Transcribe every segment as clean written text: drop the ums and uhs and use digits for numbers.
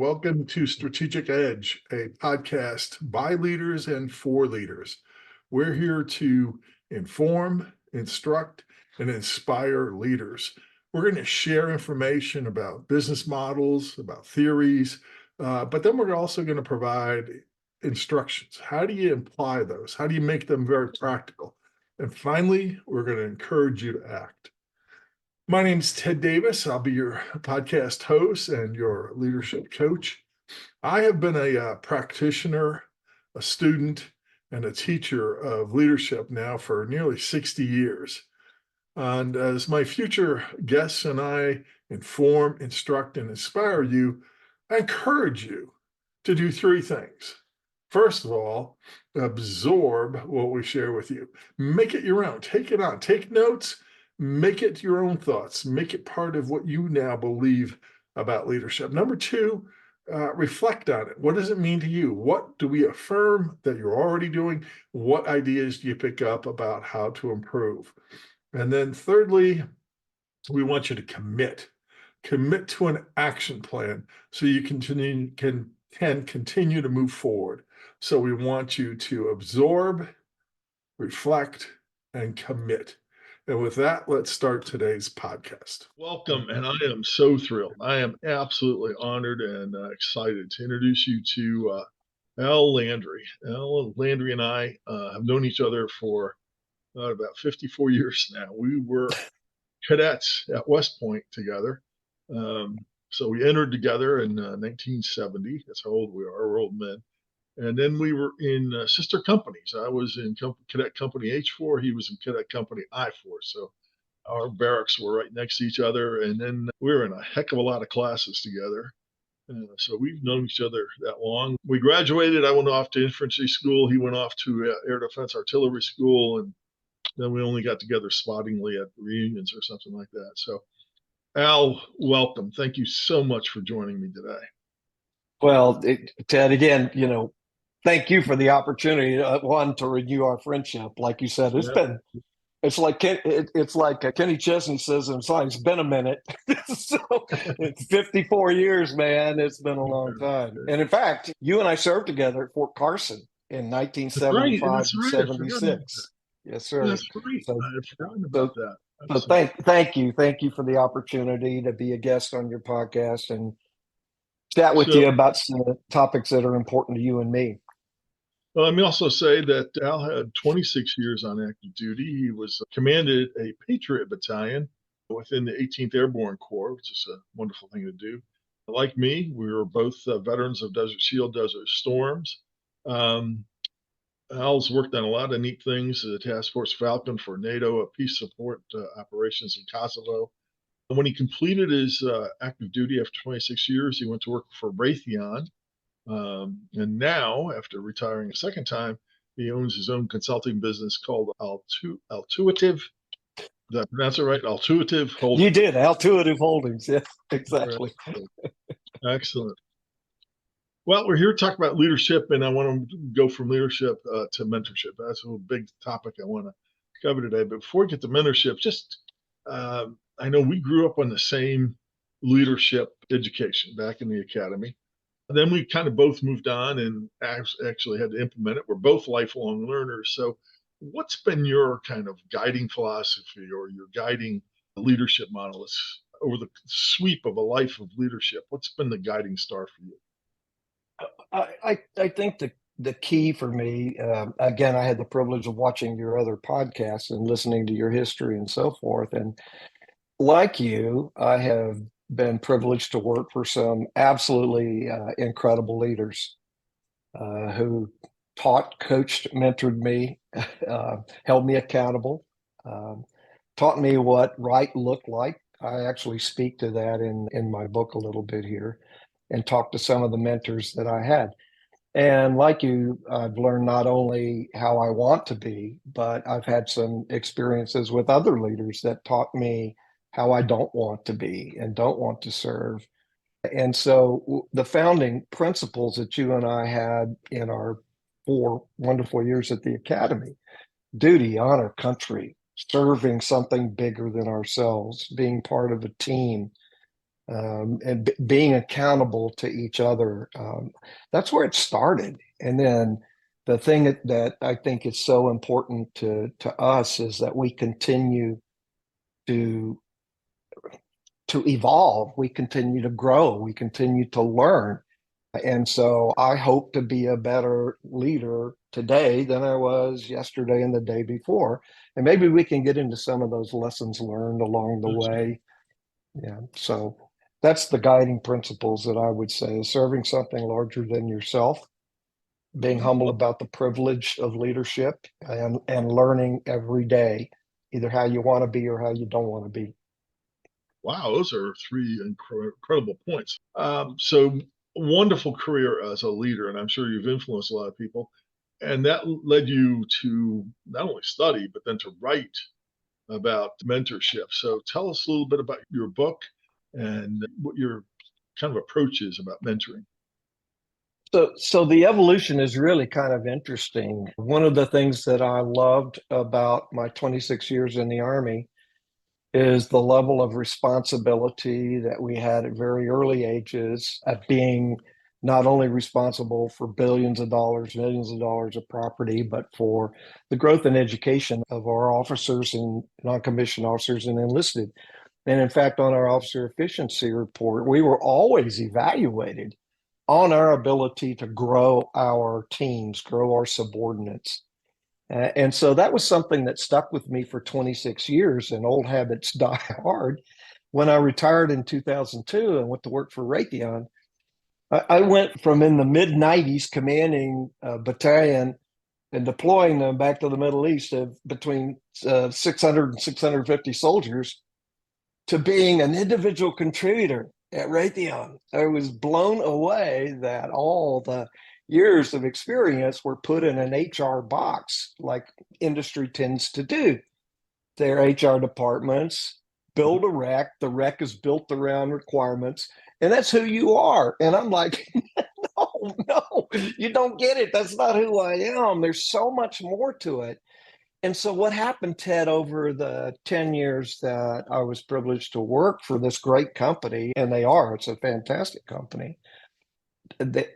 welcome to Strategic Edge, a podcast by leaders and for leaders. We're here to inform, instruct, and inspire leaders. We're going to share information about business models, about theories, but then we're also going to provide instructions. How do you apply those? How do you make them very practical? And finally, we're going to encourage you to act. My name is Ted Davis. I'll be your podcast host and your leadership coach. I have been a practitioner, a student, and a teacher of leadership now for nearly 60 years. And as my future guests and I inform, instruct, and inspire you, I encourage you to do three things. First of all, absorb what we share with you. Make it your own. Take it on. Take notes. Make it your own thoughts. Make it part of what you now believe about leadership. Number two, reflect on it. What does it mean to you? What do we affirm that you're already doing? What ideas do you pick up about how to improve? And then thirdly, we want you to commit to an action plan so you can continue to move forward. So we want you to absorb, reflect, and commit. And with that, let's start today's podcast. Welcome, and I am so thrilled. I am absolutely honored and excited to introduce you to Al Landry. Al Landry and I have known each other for about 54 years now. We were cadets at West Point together. So we entered together in 1970. That's how old we are. We're old men. And then we were in sister companies. I was in Cadet Company H4. He was in Cadet Company I4. So our barracks were right next to each other. And then we were in a heck of a lot of classes together. So we've known each other that long. We graduated. I went off to infantry school. He went off to Air Defense Artillery School. And then we only got together spottingly at reunions or something like that. So Al, welcome. Thank you so much for joining me today. Well, Ted, again, thank you for the opportunity, one, to renew our friendship. Like you said, it's like Kenny Chesney says in song, it's been a minute. So it's 54 years, man. It's been a long time. And in fact, you and I served together at Fort Carson in 1975 and 76. Yes, sir. That's great. So, I've forgotten about that. So thank you for the opportunity to be a guest on your podcast and chat with you about some topics that are important to you and me. Well, let me also say that Al had 26 years on active duty. He was commanded a Patriot battalion within the 18th Airborne Corps, which is a wonderful thing to do. Like me, we were both veterans of Desert Shield, Desert Storms. Al's worked on a lot of neat things, the Task Force Falcon for NATO, peace support operations in Kosovo. And when he completed his active duty after 26 years, he went to work for Raytheon. And now, after retiring a second time, he owns his own consulting business called Altuitive. Did I pronounce it right? Altuitive Holdings. You did, Altuitive Holdings. Yeah, exactly. Excellent. Well, we're here to talk about leadership, and I want to go from leadership to mentorship. That's a big topic I want to cover today. But before we get to mentorship, I know we grew up on the same leadership education back in the academy. And then we kind of both moved on and actually had to implement it. We're both lifelong learners. So what's been your kind of guiding philosophy or your guiding leadership model over the sweep of a life of leadership? What's been the guiding star for you? I think the key for me, again, I had the privilege of watching your other podcasts and listening to your history and so forth. And like you, I have been privileged to work for some absolutely incredible leaders who taught, coached, mentored me, held me accountable, taught me what right looked like. I actually speak to that in my book a little bit here and talk to some of the mentors that I had. And like you, I've learned not only how I want to be, but I've had some experiences with other leaders that taught me how I don't want to be and don't want to serve. And so the founding principles that you and I had in our 4 wonderful years at the academy, duty, honor, country, serving something bigger than ourselves, being part of a team, and being accountable to each other. That's where it started. And then the thing that I think is so important to us is that we continue to evolve, we continue to grow, we continue to learn. And so I hope to be a better leader today than I was yesterday and the day before. And maybe we can get into some of those lessons learned along the way. Yeah. So that's the guiding principles that I would say is serving something larger than yourself, being humble about the privilege of leadership, and learning every day, either how you want to be or how you don't want to be. Wow, those are three incredible points. So wonderful career as a leader, and I'm sure you've influenced a lot of people. And that led you to not only study, but then to write about mentorship. So tell us a little bit about your book and what your kind of approach is about mentoring. So the evolution is really kind of interesting. One of the things that I loved about my 26 years in the Army is the level of responsibility that we had at very early ages at being not only responsible for billions of dollars, millions of dollars of property, but for the growth and education of our officers and non-commissioned officers and enlisted. And in fact, on our officer efficiency report, we were always evaluated on our ability to grow our teams, grow our subordinates. And so that was something that stuck with me for 26 years, and old habits die hard. When I retired in 2002 and went to work for Raytheon, I went from in the mid 90s commanding a battalion and deploying them back to the Middle East of between 600 and 650 soldiers to being an individual contributor at Raytheon. I was blown away that all the years of experience were put in an HR box like industry tends to do. Their HR departments build a rec, the rec is built around requirements, and that's who you are. And I'm like, no, you don't get it. That's not who I am. There's so much more to it. And so what happened, Ted, over the 10 years that I was privileged to work for this great company, and it's a fantastic company,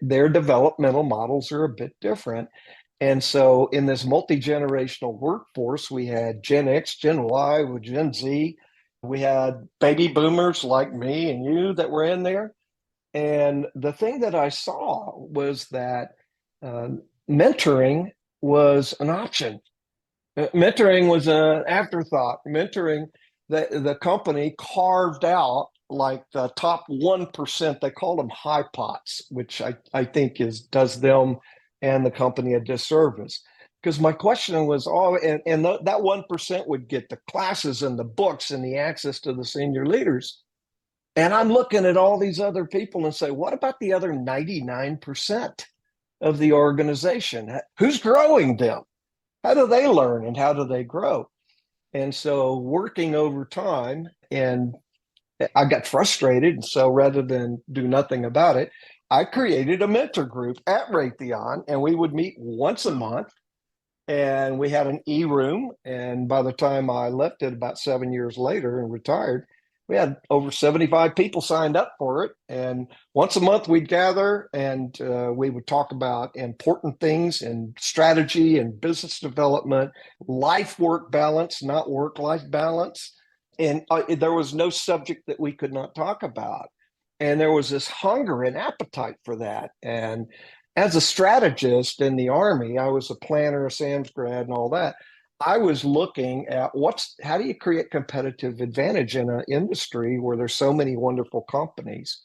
their developmental models are a bit different. And so in this multi-generational workforce, we had Gen X, Gen Y, with Gen Z. We had baby boomers like me and you that were in there. And the thing that I saw was that mentoring was an option. Mentoring was an afterthought. Mentoring, the company carved out like the top 1%. They call them high pots, which I think does them and the company a disservice. Because my question was, that 1% would get the classes and the books and the access to the senior leaders. And I'm looking at all these other people and say, what about the other 99% of the organization? Who's growing them? How do they learn and how do they grow? And so working over time, and I got frustrated. And so rather than do nothing about it, I created a mentor group at Raytheon, and we would meet once a month. And we had an e-room. And by the time I left it about 7 years later and retired, we had over 75 people signed up for it. And once a month we'd gather and we would talk about important things and strategy and business development, life-work balance, not work-life balance. And there was no subject that we could not talk about. And there was this hunger and appetite for that. And as a strategist in the Army, I was a planner, a SAMS grad, and all that. I was looking at how do you create competitive advantage in an industry where there's so many wonderful companies?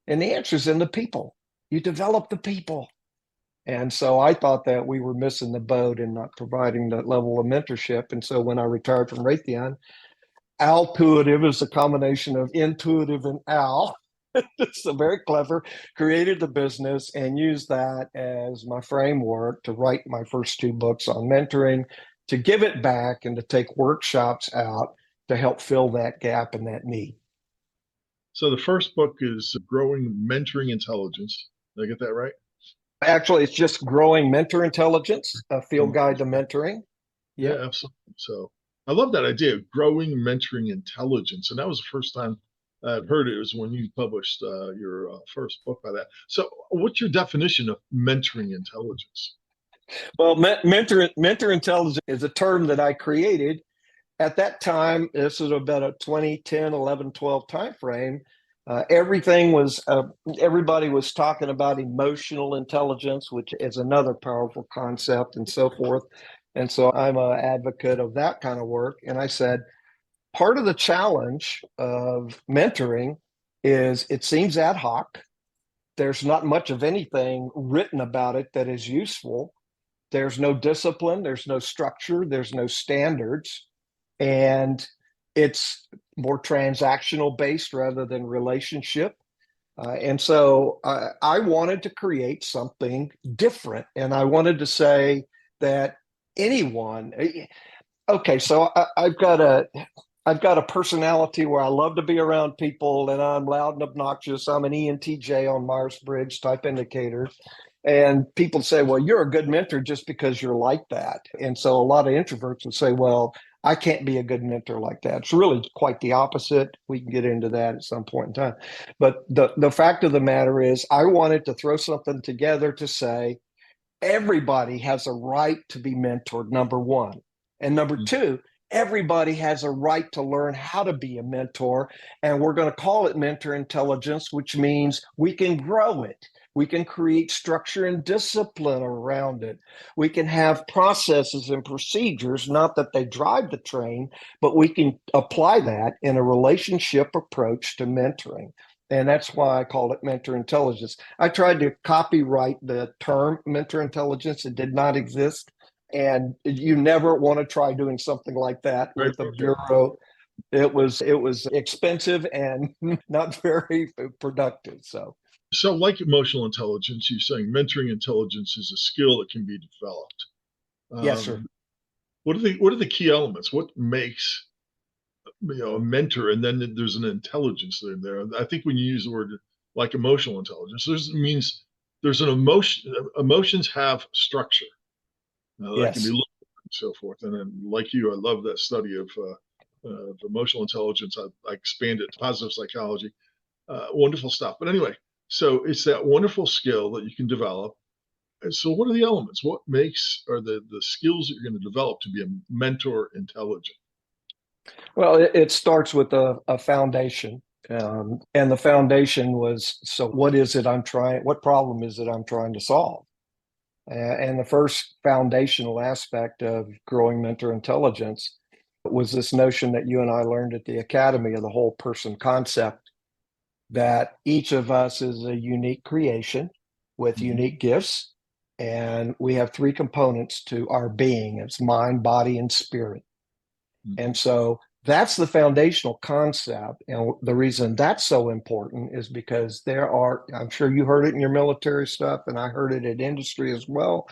And the answer is in the people. You develop the people. And so I thought that we were missing the boat in not providing that level of mentorship. And so when I retired from Raytheon, Altuitive is a combination of intuitive and Al. So very clever, created the business and used that as my framework to write my first two books on mentoring, to give it back and to take workshops out to help fill that gap and that need. So the first book is Growing Mentoring Intelligence. Did I get that right? Actually, it's just Growing Mentor Intelligence, a field guide to mentoring. Yeah, absolutely. So I love that idea of growing mentoring intelligence. And that was the first time I've heard it was when you published your first book by that. So, what's your definition of mentoring intelligence? Well, mentor intelligence is a term that I created at that time. This was about a 2010, 11, 12 time frame. Everything was everybody was talking about emotional intelligence, which is another powerful concept, and so forth. And so I'm an advocate of that kind of work. And I said, part of the challenge of mentoring is it seems ad hoc. There's not much of anything written about it that is useful. There's no discipline, there's no structure, there's no standards, and it's more transactional based rather than relationship. And so I wanted to create something different, and I wanted to say that anyone. Okay, so I've got a personality where I love to be around people, and I'm loud and obnoxious. I'm an ENTJ on Myers-Briggs type indicator. And people say, well, you're a good mentor just because you're like that. And so a lot of introverts would say, well, I can't be a good mentor like that. It's really quite the opposite. We can get into that at some point in time. But the fact of the matter is, I wanted to throw something together to say everybody has a right to be mentored, number one. And number two, everybody has a right to learn how to be a mentor. And we're going to call it mentor intelligence, which means we can grow it. We can create structure and discipline around it. We can have processes and procedures, not that they drive the train, but we can apply that in a relationship approach to mentoring. And that's why I called it mentor intelligence. I tried to copyright the term mentor intelligence. It did not exist. And you never want to try doing something like that with a bureau. It was expensive and not very productive. So, like emotional intelligence, you're saying mentoring intelligence is a skill that can be developed. Yes, sir. What are the key elements? What makes a mentor? And then there's an intelligence there. I think when you use the word like emotional intelligence, means there's an emotion. Emotions have structure. That can be Yes. looked at and so forth. And then, like you, I love that study of emotional intelligence. I expand it to positive psychology. Wonderful stuff. But anyway, so it's that wonderful skill that you can develop. And so what are the elements? What makes or the skills that you're going to develop to be a mentor intelligent? Well, it starts with a foundation. And the foundation was, so what is it what problem is it I'm trying to solve? And the first foundational aspect of growing mentor intelligence was this notion that you and I learned at the Academy of the whole person concept, that each of us is a unique creation with unique gifts. And we have three components to our being. It's mind, body, and spirit. And so that's the foundational concept. And the reason that's so important is because I'm sure you heard it in your military stuff, and I heard it in industry as well.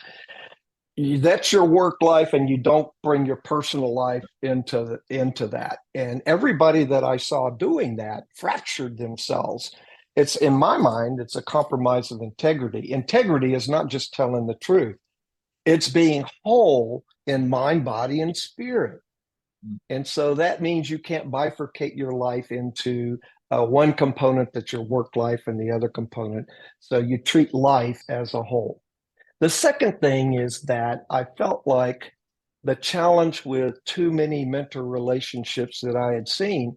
That's your work life, and you don't bring your personal life into that. And everybody that I saw doing that fractured themselves. It's, in my mind, it's a compromise of integrity. Integrity is not just telling the truth. It's being whole in mind, body, and spirit. And so that means you can't bifurcate your life into one component that's your work life and the other component. So you treat life as a whole. The second thing is that I felt like the challenge with too many mentor relationships that I had seen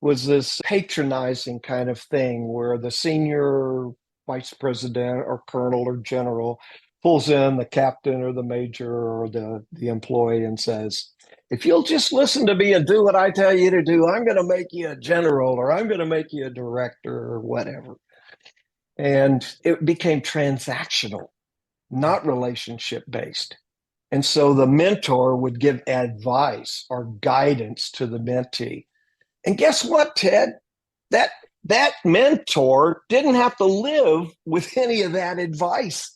was this patronizing kind of thing where the senior vice president or colonel or general pulls in the captain or the major or the employee and says, if you'll just listen to me and do what I tell you to do, I'm going to make you a general, or I'm going to make you a director, or whatever. And it became transactional, not relationship based. And so the mentor would give advice or guidance to the mentee. And guess what, Ted? That mentor didn't have to live with any of that advice.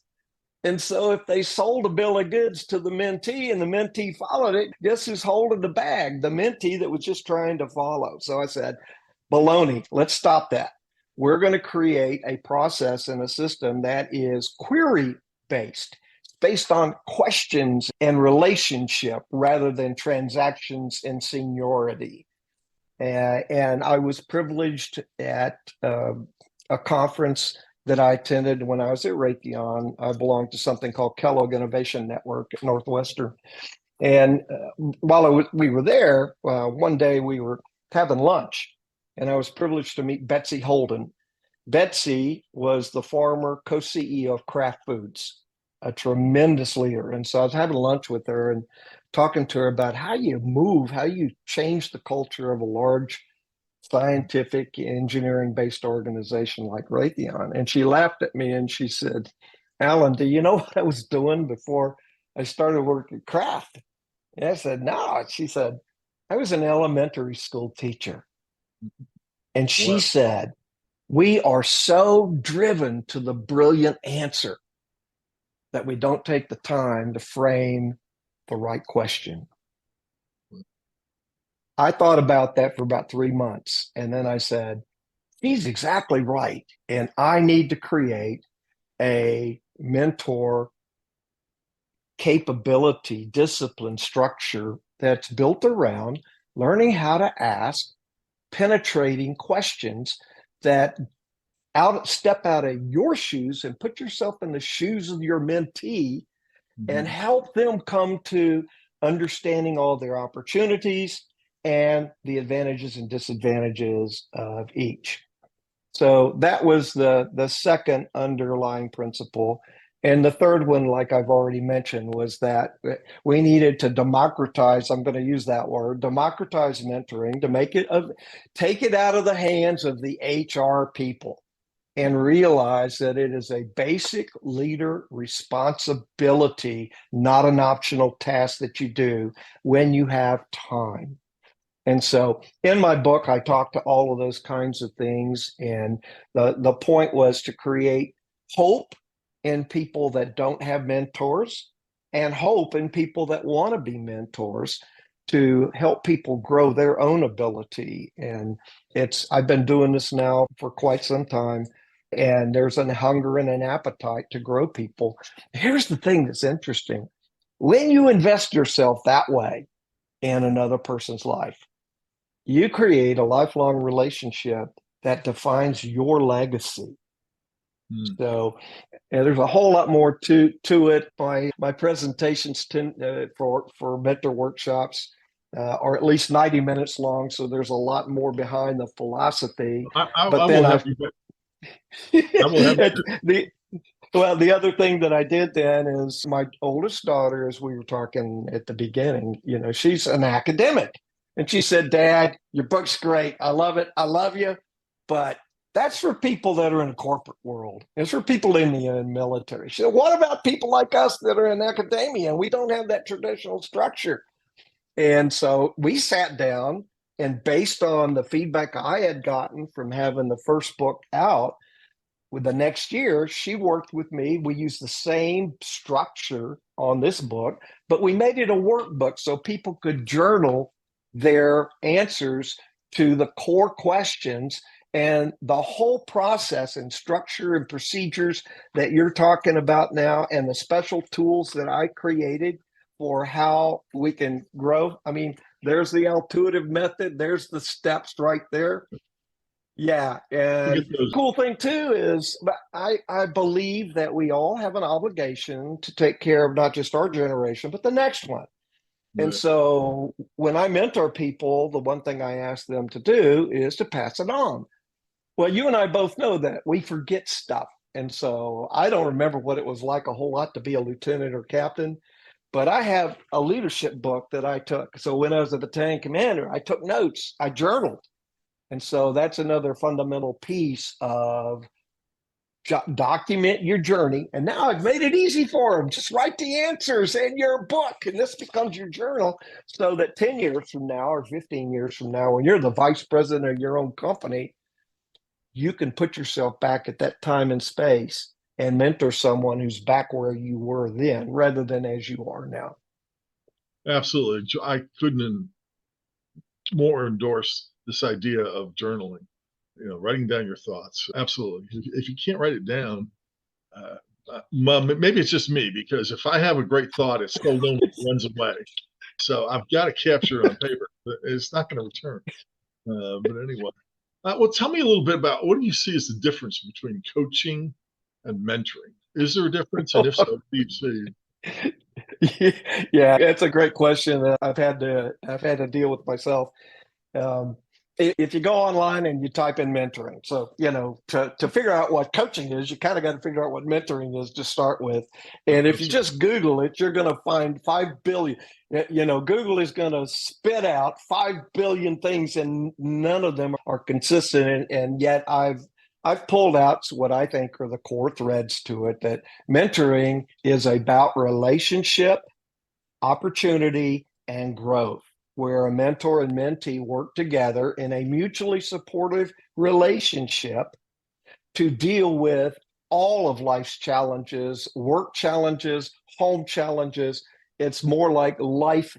And so if they sold a bill of goods to the mentee and the mentee followed it, guess who's holding the bag? The mentee that was just trying to follow. So I said, baloney, let's stop that. We're going to create a process and a system that is query based on questions and relationship rather than transactions and seniority. And I was privileged at a conference that I attended when I was at Raytheon. I belonged to something called Kellogg Innovation Network at Northwestern. And while we were there, one day we were having lunch, and I was privileged to meet Betsy Holden. Betsy was the former co-CEO of Kraft Foods, a tremendous leader. And so I was having lunch with her and talking to her about how you change the culture of a large scientific engineering based organization like Raytheon. And she laughed at me and she said, Alan, do you know what I was doing before I started working at Kraft? And I said, no. She said, I was an elementary school teacher. And she Wow. said, we are so driven to the brilliant answer that we don't take the time to frame the right question. I thought about that for about 3 months. And then I said, he's exactly right. And I need to create a mentor capability, discipline, structure that's built around learning how to ask penetrating questions that step out of your shoes and put yourself in the shoes of your mentee and help them come to understanding all their opportunities and the advantages and disadvantages of each. So that was the second underlying principle. And the third one, like I've already mentioned, was that we needed to democratize, I'm going to use that word, democratize mentoring to take it out of the hands of the HR people and realize that it is a basic leader responsibility, not an optional task that you do when you have time. And so in my book, I talk to all of those kinds of things. And the point was to create hope in people that don't have mentors and hope in people that want to be mentors to help people grow their own ability. And I've been doing this now for quite some time. And there's a hunger and an appetite to grow people. Here's the thing that's interesting. When you invest yourself that way in another person's life, you create a lifelong relationship that defines your legacy. So there's a whole lot more to it. My presentations for mentor workshops are at least 90 minutes long. So there's a lot more behind the philosophy. I But will then have you. I will have you. the other thing that I did then is my oldest daughter, as we were talking at the beginning, she's an academic. And she said, Dad, your book's great. I love it. I love you. But that's for people that are in the corporate world. It's for people in the military. She said, what about people like us that are in academia? And we don't have that traditional structure. And so we sat down, and based on the feedback I had gotten from having the first book out, with the next year, she worked with me. We used the same structure on this book, but we made it a workbook so people could journal their answers to the core questions, and the whole process and structure and procedures that you're talking about now, and the special tools that I created for how we can grow. I mean, there's the Altuitive method. There's the steps right there. Yeah. And the cool thing too is I believe that we all have an obligation to take care of not just our generation, but the next one. Right. And so when I mentor people, the one thing I ask them to do is to pass it on. Well, you and I both know that we forget stuff. And so I don't remember what it was like a whole lot to be a lieutenant or captain, but I have a leadership book that I took. So when I was a battalion commander, I took notes, I journaled. And so that's another fundamental piece of document your journey. And now I've made it easy for them. Just write the answers in your book, and this becomes your journal, so that 10 years from now or 15 years from now, when you're the vice president of your own company, you can put yourself back at that time and space and mentor someone who's back where you were then rather than as you are now. Absolutely. I couldn't more endorse this idea of journaling, writing down your thoughts. Absolutely. If you can't write it down, maybe it's just me, because if I have a great thought, it's so lonely, it runs away. So I've got to capture it on paper. It's not going to return. But anyway, well, tell me a little bit about what do you see as the difference between coaching and mentoring? Is there a difference? And if so, what do you see? Yeah, it's a great question that I've had to deal with myself. Um, if you go online and you type in mentoring, so to figure out what coaching is, you kind of got to figure out what mentoring is to start with. And if you just Google it, you're going to find 5 billion. Google is going to spit out 5 billion things, and none of them are consistent. And yet, I've pulled out what I think are the core threads to it. That mentoring is about relationship, opportunity, and growth, where a mentor and mentee work together in a mutually supportive relationship to deal with all of life's challenges, work challenges, home challenges. It's more like life.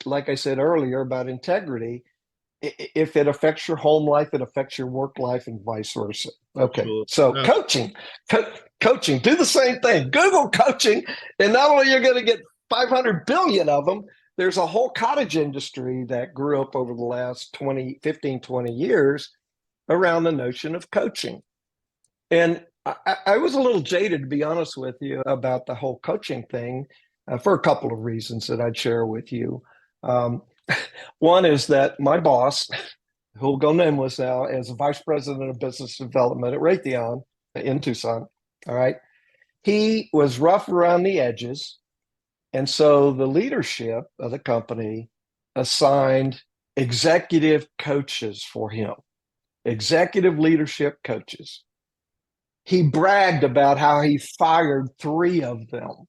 Like I said earlier about integrity, if it affects your home life, it affects your work life, and vice versa. Okay, Absolutely. so coaching, do the same thing. Google coaching, and not only you're going to get 500 billion of them, there's a whole cottage industry that grew up over the last 15, 20 years around the notion of coaching. And I was a little jaded, to be honest with you, about the whole coaching thing for a couple of reasons that I'd share with you. Um, One is that my boss, who'll go nameless now, as vice president of business development at Raytheon in Tucson, all right, he was rough around the edges. And so the leadership of the company assigned executive coaches for him, executive leadership coaches. He bragged about how he fired 3 of them.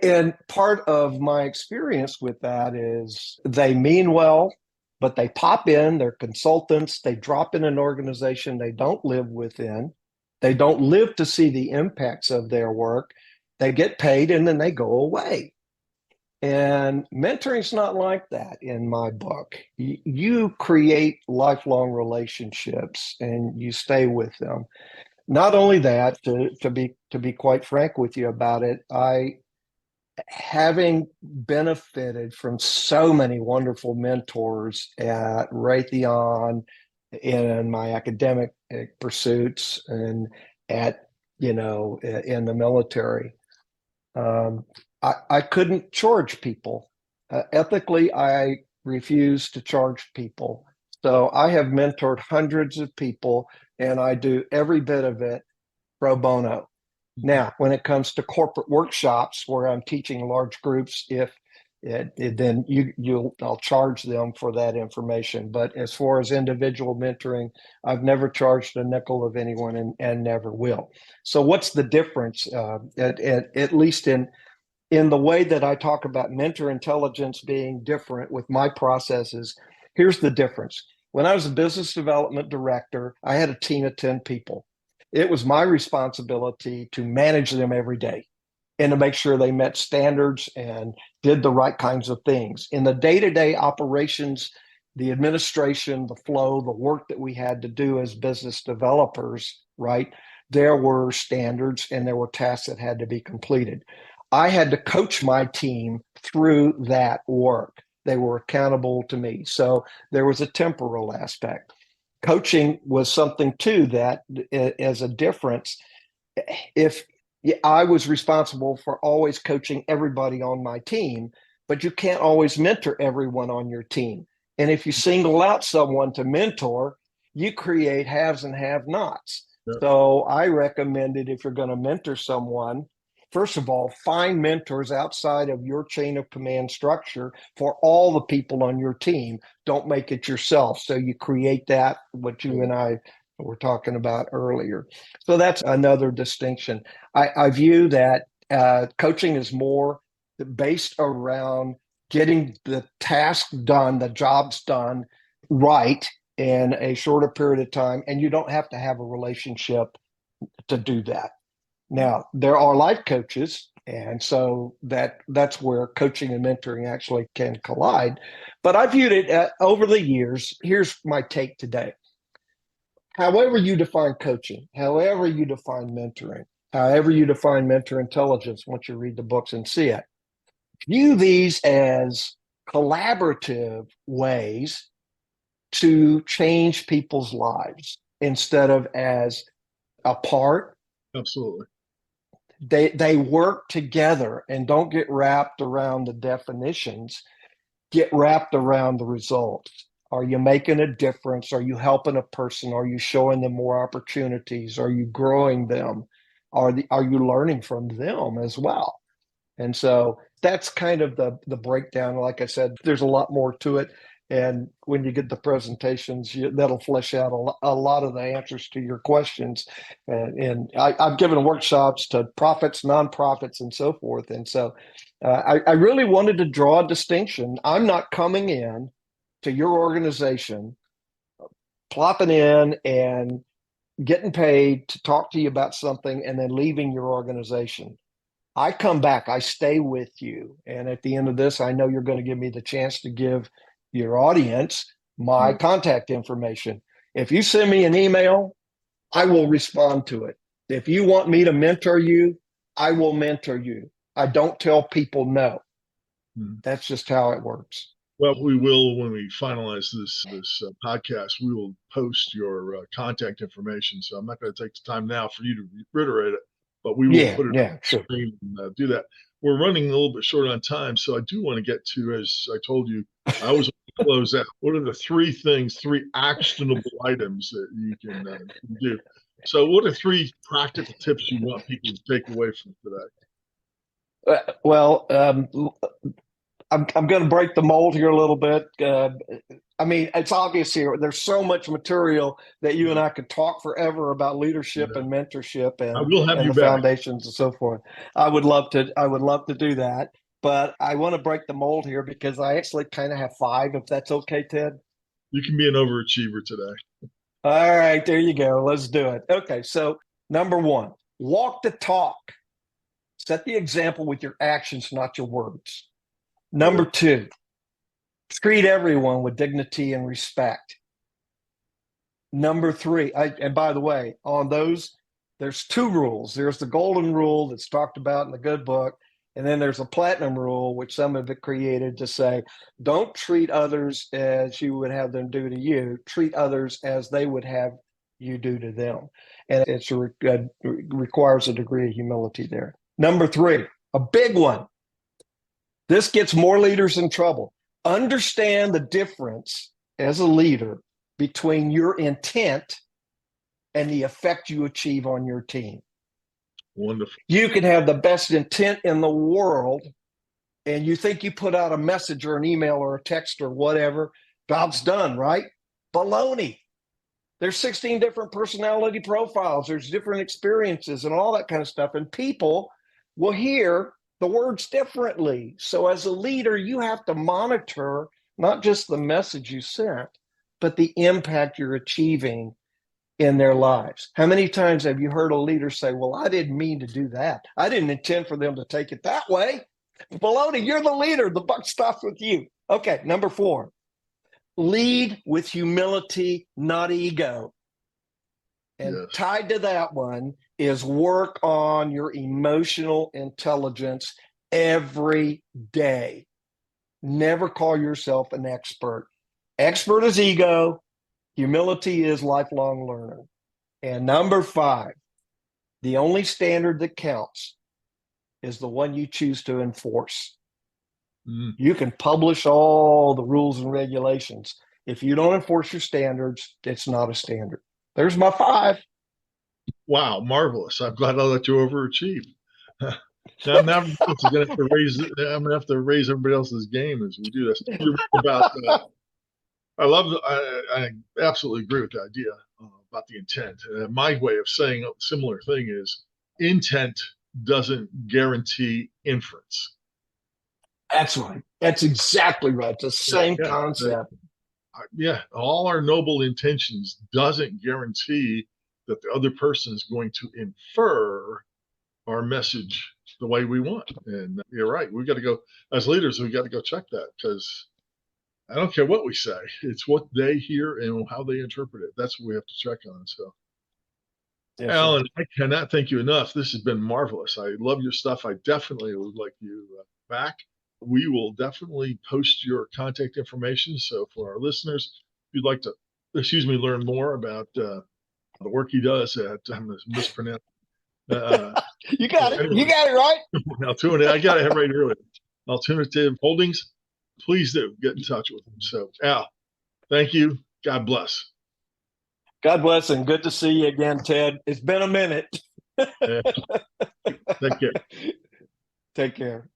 And part of my experience with that is they mean well, but they pop in, they're consultants, they drop in an organization they don't live within. They don't live to see the impacts of their work. They get paid and then they go away. And mentoring's not like that in my book. You create lifelong relationships and you stay with them. Not only that, to be quite frank with you about it, having benefited from so many wonderful mentors at Raytheon in my academic pursuits and in the military, I couldn't charge people. Ethically, I refuse to charge people. So I have mentored hundreds of people, and I do every bit of it pro bono. Now, when it comes to corporate workshops where I'm teaching large groups, then I'll charge them for that information. But as far as individual mentoring, I've never charged a nickel of anyone and never will. So what's the difference? At least in the way that I talk about mentor intelligence being different with my processes, here's the difference. When I was a business development director, I had a team of 10 people. It was my responsibility to manage them every day and to make sure they met standards and did the right kinds of things. In the day-to-day operations, the administration, the flow, the work that we had to do as business developers, right? There were standards and there were tasks that had to be completed. I had to coach my team through that work. They were accountable to me. So there was a temporal aspect. Coaching was something too that, as a difference, if I was responsible for always coaching everybody on my team, but you can't always mentor everyone on your team. And if you single out someone to mentor, you create haves and have-nots. Yeah. So I recommended, if you're going to mentor someone, first of all, find mentors outside of your chain of command structure for all the people on your team. Don't make it yourself. So you create that, what you and I were talking about earlier. So that's another distinction. I view that coaching is more based around getting the task done, the jobs done right in a shorter period of time. And you don't have to have a relationship to do that. Now, there are life coaches, and so that's where coaching and mentoring actually can collide. But I viewed it over the years. Here's my take today. However you define coaching, however you define mentoring, however you define mentor intelligence, once you read the books and see it, view these as collaborative ways to change people's lives instead of as apart. Absolutely. They work together, and don't get wrapped around the definitions. Get wrapped around the results. Are you making a difference? Are you helping a person? Are you showing them more opportunities? Are you growing them? Are you learning from them as well? And so that's kind of the breakdown. Like I said, there's a lot more to it. And when you get the presentations, that'll flesh out a lot of the answers to your questions. And I've given workshops to profits, nonprofits, and so forth. And so I really wanted to draw a distinction. I'm not coming in to your organization, plopping in and getting paid to talk to you about something and then leaving your organization. I come back, I stay with you. And at the end of this, I know you're going to give me the chance to give your audience my contact information. If you send me an email, I will respond to it. If you want me to mentor you, I will mentor you. I don't tell people no. That's just how it works. Well, we will, when we finalize this podcast, we will post your contact information. So I'm not going to take the time now for you to reiterate it, but we will put it on the screen and do that. We're running a little bit short on time, so I do want to get to, as I told you, I always want to close out. What are the three actionable items that you can do? So what are three practical tips you want people to take away from today? Well, I'm going to break the mold here a little bit. I mean, it's obvious here. There's so much material that you and I could talk forever about leadership and mentorship and the foundations and so forth. I would love to do that. But I want to break the mold here because I actually kind of have five, if that's okay, Ted. You can be an overachiever today. All right, there you go. Let's do it. Okay, so number one, walk the talk. Set the example with your actions, not your words. Number two, treat everyone with dignity and respect. Number three, and by the way, on those, there's two rules. There's the golden rule that's talked about in the good book, and then there's a platinum rule, which some have created to say, don't treat others as you would have them do to you. Treat others as they would have you do to them. And it requires a degree of humility there. Number three, a big one. This gets more leaders in trouble. Understand the difference as a leader between your intent and the effect you achieve on your team. Wonderful. You can have the best intent in the world, and you think you put out a message or an email or a text or whatever, job's done, right? Baloney. There's 16 different personality profiles. There's different experiences and all that kind of stuff. And people will hear the words differently. So as a leader, you have to monitor not just the message you sent, but the impact you're achieving in their lives. How many times have you heard a leader say, well, I didn't mean to do that. I didn't intend for them to take it that way. Baloney, you're the leader. The buck stops with you. Okay, number four, lead with humility, not ego. And tied to that one is work on your emotional intelligence every day. Never call yourself an expert. Expert is ego. Humility is lifelong learning. And number five, the only standard that counts is the one you choose to enforce. You can publish all the rules and regulations. If you don't enforce your standards, it's not a standard. There's my five. Wow, marvelous. I'm glad I let you overachieve. Now I'm gonna have to raise everybody else's game as we do this. You're right about I absolutely agree with the idea about the intent. My way of saying a similar thing is intent doesn't guarantee inference. That's right. That's exactly right. It's the same concept. All our noble intentions doesn't guarantee that the other person is going to infer our message the way we want. And you're right. We got to go, as leaders, we got to go check that, because I don't care what we say. It's what they hear and how they interpret it. That's what we have to check on. So, yes, Alan, I cannot thank you enough. This has been marvelous. I love your stuff. I definitely would like you back. we will definitely post your contact information. So for our listeners, if you'd like to, learn more about the work he does at, I'm mispronouncing. You got it. Anyway, you got it right. Altuitive, I got it right earlier. Altuitive Holdings, please do get in touch with them. So Al, thank you. God bless. God bless, and good to see you again, Ted. It's been a minute. Yeah. Take care. Take care.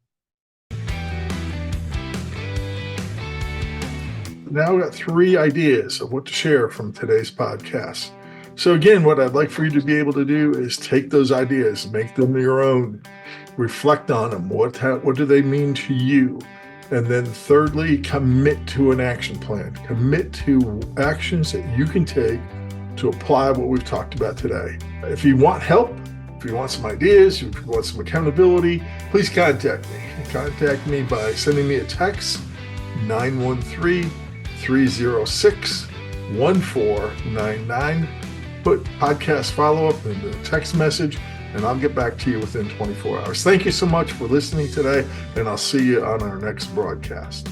Now we got 3 ideas of what to share from today's podcast. So again, what I'd like for you to be able to do is take those ideas, make them your own, reflect on them. What do they mean to you? And then thirdly, commit to an action plan. Commit to actions that you can take to apply what we've talked about today. If you want help, if you want some ideas, if you want some accountability, please contact me. Contact me by sending me a text, 913-306-1499. Put podcast follow-up in the text message, and I'll get back to you within 24 hours. Thank you so much for listening today, and I'll see you on our next broadcast.